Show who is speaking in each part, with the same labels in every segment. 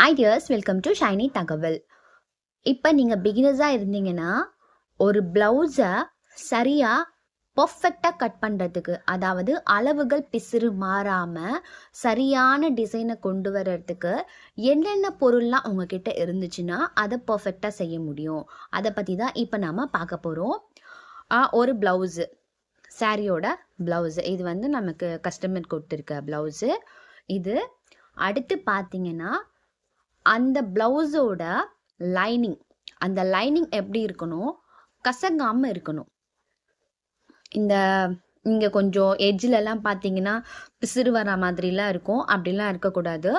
Speaker 1: Hi dears, welcome to Shiny Thagaval. இப்போ நீங்கள் பிகினர்ஸாக இருந்தீங்கன்னா ஒரு ப்ளவுஸை சரியாக பர்ஃபெக்டாக கட் பண்ணுறதுக்கு, அதாவது அளவுகள் பிசுறு மாறாமல் சரியான டிசைனை கொண்டு வர்றதுக்கு என்னென்ன பொருள்லாம் உங்ககிட்ட இருந்துச்சுன்னா அதை பர்ஃபெக்டாக செய்ய முடியும். அதை பற்றி தான் இப்போ நாம் பார்க்க போகிறோம். ஒரு ப்ளவுஸு, சாரியோட ப்ளவுஸு, இது வந்து நமக்கு கஸ்டமர் கொடுத்துருக்க ப்ளவுஸு இது. அடுத்து பார்த்தீங்கன்னா அந்த ப்ளவுஸோட லைனிங், அந்த லைனிங் எப்படி இருக்கணும், கசங்காமல் இருக்கணும். இங்கே கொஞ்சம் எட்ஜிலலாம் பார்த்தீங்கன்னா பிசுறு வர மாதிரிலாம் இருக்கும், அப்படிலாம் இருக்கக்கூடாது.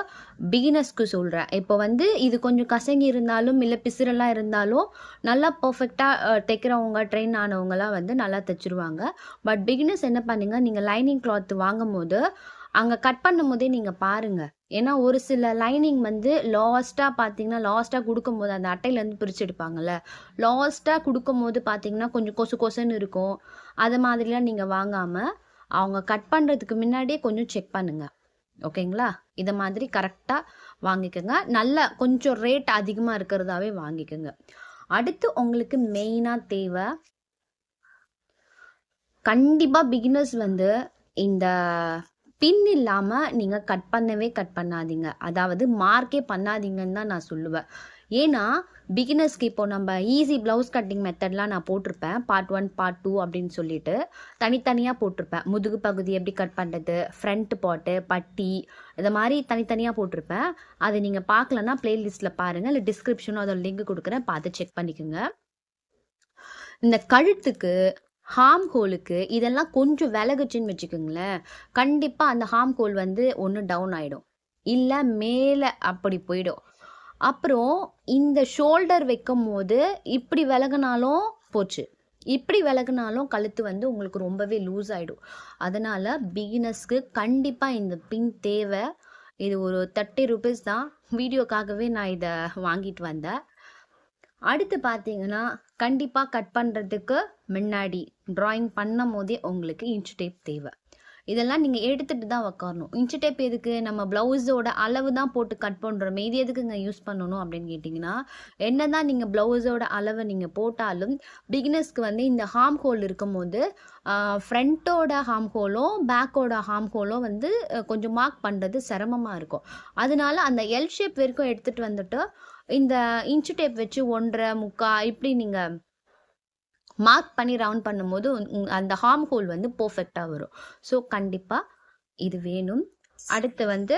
Speaker 1: பிகினர்ஸ்க்கு சொல்கிறேன். இப்போ வந்து இது கொஞ்சம் கசங்கி இருந்தாலும் இல்லை பிசுறெல்லாம் இருந்தாலும் நல்லா பர்ஃபெக்டாக தைக்கிறவங்க, ட்ரெயின் ஆனவங்களாம் வந்து நல்லா தைச்சிருவாங்க. பட் பிகினர்ஸ் என்ன பண்ணுங்க, நீங்கள் லைனிங் கிளாத் வாங்கும் போது அங்கே கட் பண்ணும் போதே நீங்கள் பாருங்கள். ஏன்னா ஒரு சில லைனிங் வந்து லாஸ்ட்டாக பார்த்தீங்கன்னா, லாஸ்ட்டாக கொடுக்கும்போது அந்த அட்டையிலேருந்து பிரித்து எடுப்பாங்கள்ல, லாஸ்ட்டாக கொடுக்கும்போது பார்த்தீங்கன்னா கொஞ்சம் கொசுன்னு இருக்கும். அது மாதிரிலாம் நீங்கள் வாங்காமல் அவங்க கட் பண்ணுறதுக்கு முன்னாடியே கொஞ்சம் செக் பண்ணுங்கள். ஓகேங்களா? இதை மாதிரி கரெக்டாக வாங்கிக்கோங்க. நல்லா கொஞ்சம் ரேட் அதிகமாக இருக்கிறதாவே வாங்கிக்கோங்க. அடுத்து உங்களுக்கு மெயினாக தேவை, கண்டிப்பாக பிகினர்ஸ் வந்து இந்த பின் இல்லாமல் நீங்கள் கட் பண்ணாதீங்க. அதாவது மார்க்கே பண்ணாதீங்கன்னு தான் நான் சொல்லுவேன். ஏன்னா பிகினர்ஸ்க்கு இப்போ நம்ம ஈஸி ப்ளவுஸ் கட்டிங் மெத்தட்லாம் நான் போட்டிருப்பேன், பார்ட் 1 பார்ட் 2 அப்படின்னு சொல்லிட்டு தனித்தனியாக போட்டிருப்பேன். முதுகு பகுதி எப்படி கட் பண்ணுறது, ஃப்ரண்ட் பாட்டு, பட்டி, இதை மாதிரி தனித்தனியாக போட்டிருப்பேன். அதை நீங்கள் பார்க்கலன்னா பிளேலிஸ்ட்டில் பாருங்கள், இல்லை டிஸ்கிரிப்ஷனும் அதோட லிங்க் கொடுக்குறேன், பார்த்து செக் பண்ணிக்கோங்க. இந்த கழுத்துக்கு, ஹார்ம் ஹோலுக்கு இதெல்லாம் கொஞ்சம் விலகுச்சுன்னு வச்சுக்கோங்களேன், கண்டிப்பாக அந்த ஹார்ம் ஹோல் வந்து ஒன்று டவுன் ஆகிடும், இல்லை மேலே அப்படி போயிடும். அப்புறம் இந்த ஷோல்டர் வைக்கும் போது இப்படி விலகுனாலும் போச்சு, இப்படி விலகுனாலும் கழுத்து வந்து உங்களுக்கு ரொம்பவே லூஸ் ஆகிடும். அதனால் பிகினர்ஸ்க்கு கண்டிப்பாக இந்த பின் தேவை. இது ஒரு 30 rupees தான். வீடியோக்காகவே நான் இதை வாங்கிட்டு வந்தேன். அடுத்து பார்த்தீங்கன்னா கண்டிப்பாக கட் பண்ணுறதுக்கு முன்னாடி ட்ராயிங் பண்ணும் போதே உங்களுக்கு இன்ச் டேப் தேவை. இதெல்லாம் நீங்கள் எடுத்துகிட்டு தான் உக்காரணும். இன்ச் டேப் எதுக்கு, நம்ம ப்ளவுஸோட அளவு தான் போட்டு கட் பண்ணுறோமே, இது எதுக்குங்க யூஸ் பண்ணணும் அப்படின்னு கேட்டிங்கன்னா, என்ன தான் நீங்கள் ப்ளவுஸோட அளவை நீங்கள் போட்டாலும் பிகினர்ஸ்க்கு வந்து இந்த ஹார்ம் ஹோல் இருக்கும் போது ஃப்ரண்ட்டோட ஹார்ம் ஹோலும் பேக்கோட ஹார்ம் ஹோலும் வந்து கொஞ்சம் மார்க் பண்ணுறது சிரமமாக இருக்கும். அதனால அந்த எல் ஷேப் வரைக்கும் எடுத்துகிட்டு வந்துட்டு இந்த இன்ச்சு டேப் வச்சு 1.5 3/4 இப்படி நீங்கள் மார்க் பண்ணி ரவுண்ட் பண்ணும்போது அந்த ஹார்ம் ஹோல் வந்து பர்ஃபெக்டாக வரும். ஸோ கண்டிப்பாக இது வேணும். அடுத்து வந்து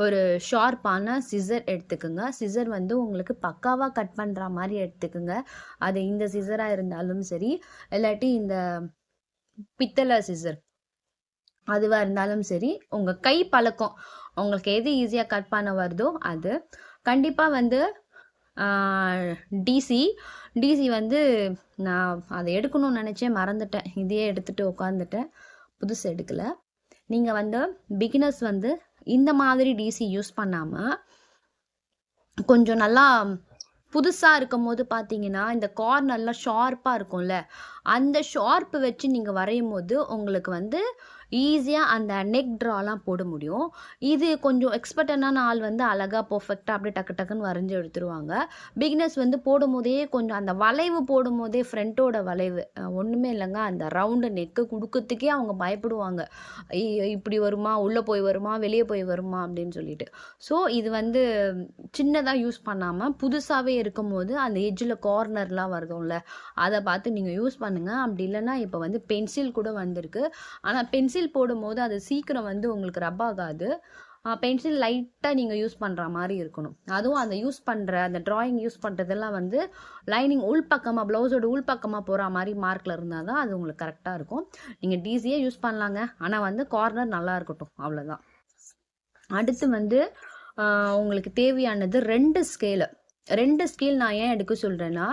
Speaker 1: ஒரு ஷார்ப்பான சிசர் எடுத்துக்கோங்க. சிசர் வந்து உங்களுக்கு பக்காவாக கட் பண்ணுற மாதிரி எடுத்துக்கோங்க. அது இந்த சிசராக இருந்தாலும் சரி, இல்லாட்டி இந்த பித்தளை சிசர் அதுவாக இருந்தாலும் சரி, உங்கள் கை பழக்கம் உங்களுக்கு எது ஈஸியாக கட் பண்ண வருதோ அது. கண்டிப்பாக வந்து டிசி வந்து நான் அதை எடுக்கணும்னு நினச்சேன், மறந்துட்டேன். இதையே எடுத்துகிட்டு உட்காந்துட்டேன், புதுசு எடுக்கலை. நீங்கள் வந்து பிகினர்ஸ் வந்து இந்த மாதிரி டிசி யூஸ் பண்ணாமல் கொஞ்சம் நல்லா புதுசாக இருக்கும் போது பார்த்தீங்கன்னா இந்த கார்னர்லாம் ஷார்ப்பாக இருக்கும்ல, அந்த ஷார்ப்பு வச்சு நீங்கள் வரையும் போது உங்களுக்கு வந்து ஈஸியாக அந்த நெக் ட்ராலாம் போட முடியும். இது கொஞ்சம் எக்ஸ்பர்ட்டான ஆள் வந்து அழகாக பர்ஃபெக்டாக அப்படியே டக்குன்னு வரைஞ்சி எடுத்துருவாங்க. பிகினர்ஸ் வந்து போடும் போதே கொஞ்சம் அந்த வளைவு போடும் போதே ஃப்ரண்ட்டோட வளைவு ஒன்றுமே இல்லைங்க, அந்த ரவுண்டு நெக்கு கொடுக்கறதுக்கே அவங்க பயப்படுவாங்க. இப்படி வருமா, உள்ளே போய் வருமா, வெளியே போய் வருமா அப்படின்னு சொல்லிட்டு. ஸோ இது வந்து சின்னதாக யூஸ் பண்ணாமல் புதுசாகவே இருக்கும் போது அந்த எட்ஜில் கார்னர்லாம் வருதும்ல, அதை பார்த்து நீங்கள் யூஸ் பண்ணுங்கள். அப்படி இல்லைன்னா இப்போ வந்து பென்சில் கூட வந்திருக்கு, ஆனால் பென்சில் போடும்போது அது சீக்கிரம் வந்து உங்களுக்கு ரப் ஆகாது. பென்சில் லைட்டாக நீங்கள் யூஸ் பண்ணுற மாதிரி இருக்கணும். அதுவும் அந்த யூஸ் பண்ணுற அந்த ட்ராயிங் யூஸ் பண்ணுறதெல்லாம் வந்து லைனிங் உள்பக்கமாக, ப்ளவுஸோட உள்பக்கமாக போகிற மாதிரி மார்க்கில் இருந்தால் தான் அது உங்களுக்கு கரெக்டாக இருக்கும். நீங்கள் டிசியே யூஸ் பண்ணலாங்க, ஆனால் வந்து கார்னர் நல்லா இருக்கட்டும், அவ்வளோதான். அடுத்து வந்து உங்களுக்கு தேவையானது 2 ஸ்கேல். நான் ஏன் எடுக்க சொல்கிறேன்னா,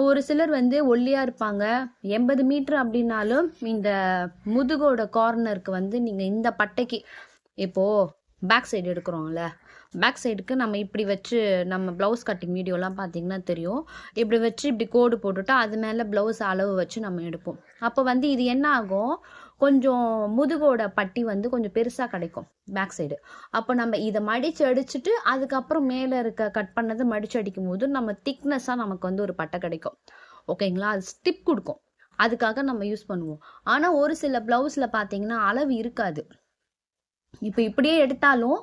Speaker 1: ஒரு சிலர் வந்து ஒல்லியாக இருப்பாங்க, 80 மீட்டர் அப்படின்னாலும் இந்த முதுகோட கார்னருக்கு வந்து நீங்கள் இந்த பட்டைக்கு, இப்போது பேக் சைடு எடுக்கிறோம்ல, பேக் சைடுக்கு நம்ம இப்படி வச்சு, நம்ம ப்ளவுஸ் கட்டிங் வீடியோலாம் பார்த்தீங்கன்னா தெரியும், இப்படி வச்சு இப்படி கோடு போட்டுட்டு அது மேலே ப்ளவுஸ் அளவு வச்சு நம்ம எடுப்போம். அப்போ வந்து இது என்ன ஆகும், கொஞ்சம் முதுகோட பட்டி வந்து கொஞ்சம் பெருசாக கிடைக்கும் பேக் சைடு. அப்போ நம்ம இதை மடித்து அடிச்சுட்டு அதுக்கப்புறம் மேலே இருக்க கட் பண்ணதை மடித்து அடிக்கும் போது நம்ம திக்னஸாக நமக்கு வந்து ஒரு பட்டை கிடைக்கும். ஓகேங்களா? அது ஸ்டிப் கொடுக்கும். அதுக்காக நம்ம யூஸ் பண்ணுவோம். ஆனால் ஒரு சில ப்ளவுஸில் பார்த்தீங்கன்னா அளவு இருக்காது. இப்போ இப்படியே எடுத்தாலும்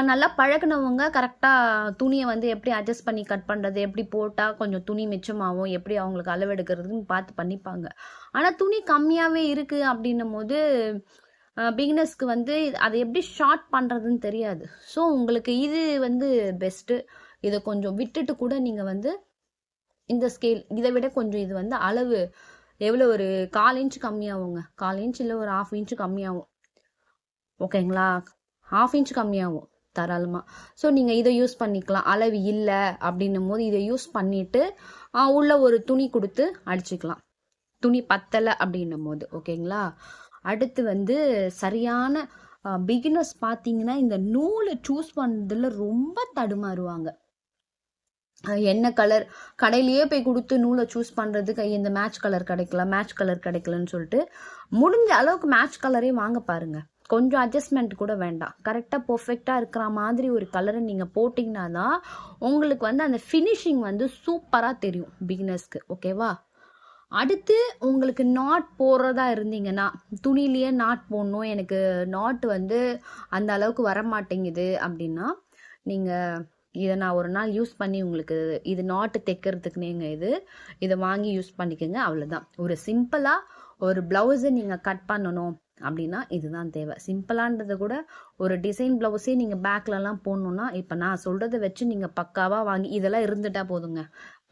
Speaker 1: நல்லா பழகினவங்க கரெக்டாக துணியை வந்து எப்படி அட்ஜஸ்ட் பண்ணி கட் பண்ணுறது, எப்படி போட்டால் கொஞ்சம் துணி மிச்சமாகும், எப்படி அவங்களுக்கு அளவு எடுக்கிறதுன்னு பார்த்து பண்ணிப்பாங்க. ஆனால் துணி கம்மியாகவே இருக்குது அப்படின்னும் போது பிகினர்ஸ்க்கு வந்து அதை எப்படி ஷார்ட் பண்ணுறதுன்னு தெரியாது. ஸோ உங்களுக்கு இது வந்து பெஸ்ட்டு. இதை கொஞ்சம் விட்டுட்டு கூட நீங்கள் வந்து இந்த ஸ்கேல் இதை விட கொஞ்சம் இது வந்து அளவு எவ்வளோ ஒரு 1/4 இன்ச் கம்மியாகுங்க. 1/4 இன்ச் இல்லை ஒரு 1/2 இன்ச் கம்மியாகும். ஓகேங்களா? 1/2 இன்ச் கம்மியாகும் தாராளமாக. ஸோ நீங்கள் இதை யூஸ் பண்ணிக்கலாம். அளவு இல்லை அப்படின்னும் போது இதை யூஸ் பண்ணிவிட்டு உள்ள ஒரு துணி கொடுத்து அடிச்சுக்கலாம், துணி பத்தலை அப்படின்னும் போது. ஓகேங்களா? அடுத்து வந்து சரியான பிகினர்ஸ் பார்த்தீங்கன்னா இந்த நூலை சூஸ் பண்ணுறதுல ரொம்ப தடுமாறுவாங்க. என்ன கலர் கடையிலேயே போய் கொடுத்து நூலை சூஸ் பண்ணுறதுக்கு இந்த மேட்ச் கலர் கிடைக்கலன்னு சொல்லிட்டு முடிஞ்ச அளவுக்கு மேட்ச் கலரே வாங்க பாருங்க. கொஞ்சம் அட்ஜஸ்ட்மெண்ட் கூட வேண்டாம். கரெக்டாக பர்ஃபெக்டாக இருக்கிற மாதிரி ஒரு கலரை நீங்கள் போட்டிங்கன்னா தான் உங்களுக்கு வந்து அந்த ஃபினிஷிங் வந்து சூப்பராக தெரியும் பிகினர்ஸ்க்கு. ஓகேவா? அடுத்து உங்களுக்கு நாட் போடுறதா இருந்தீங்கன்னா, துணியிலேயே நாட் போடணும், எனக்கு நாட் வந்து அந்த அளவுக்கு வர மாட்டேங்குது அப்படின்னா நீங்கள் இதை நான் ஒரு நாள் யூஸ் பண்ணி உங்களுக்கு இது நாட்டு தைக்கிறதுக்குனேங்க இதை வாங்கி யூஸ் பண்ணிக்கோங்க. அவ்வளோதான். ஒரு சிம்பிளாக ஒரு ப்ளவுஸை நீங்கள் கட் பண்ணணும் அப்படின்னா இதுதான் தேவை. சிம்பிளான்றதை கூட ஒரு டிசைன் ப்ளவுஸே நீங்கள் பேக்லலாம் போடணுன்னா இப்போ நான் சொல்கிறத வச்சு நீங்கள் பக்காவாக வாங்கி இதெல்லாம் இருந்துட்டா போதுங்க.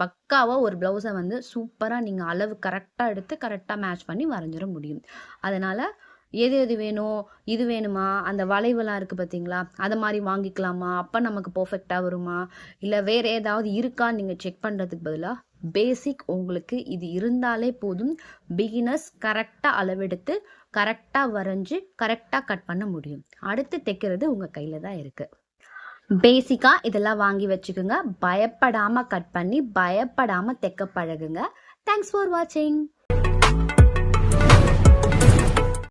Speaker 1: பக்காவாக ஒரு ப்ளவுஸை வந்து சூப்பராக நீங்கள் அளவு கரெக்டாக எடுத்து கரெக்டாக மேட்ச் பண்ணி வரைஞ்சிட முடியும். அதனால் எது வேணும், இது வேணுமா, அந்த வளைவெல்லாம் இருக்குது பார்த்தீங்களா, அதை மாதிரி வாங்கிக்கலாமா, அப்போ நமக்கு பர்ஃபெக்டாக வருமா, இல்லை வேறு ஏதாவது இருக்கான்னு நீங்கள் செக் பண்ணுறதுக்கு பதிலாக பேசிக் உங்களுக்கு இது இருந்தாலே போதும். பிகினர்ஸ் கரெக்டாக அளவெடுத்து கரெக்டாக வரைஞ்சி கரெக்டாக கட் பண்ண முடியும். அடுத்து தைக்கிறது உங்கள் கையில் தான் இருக்குது. பேசிக்காக இதெல்லாம் வாங்கி வச்சுக்கோங்க. பயப்படாமல் கட் பண்ணி பயப்படாமல் தைக்க பழகுங்க. தேங்க்ஸ் ஃபார் வாட்சிங்.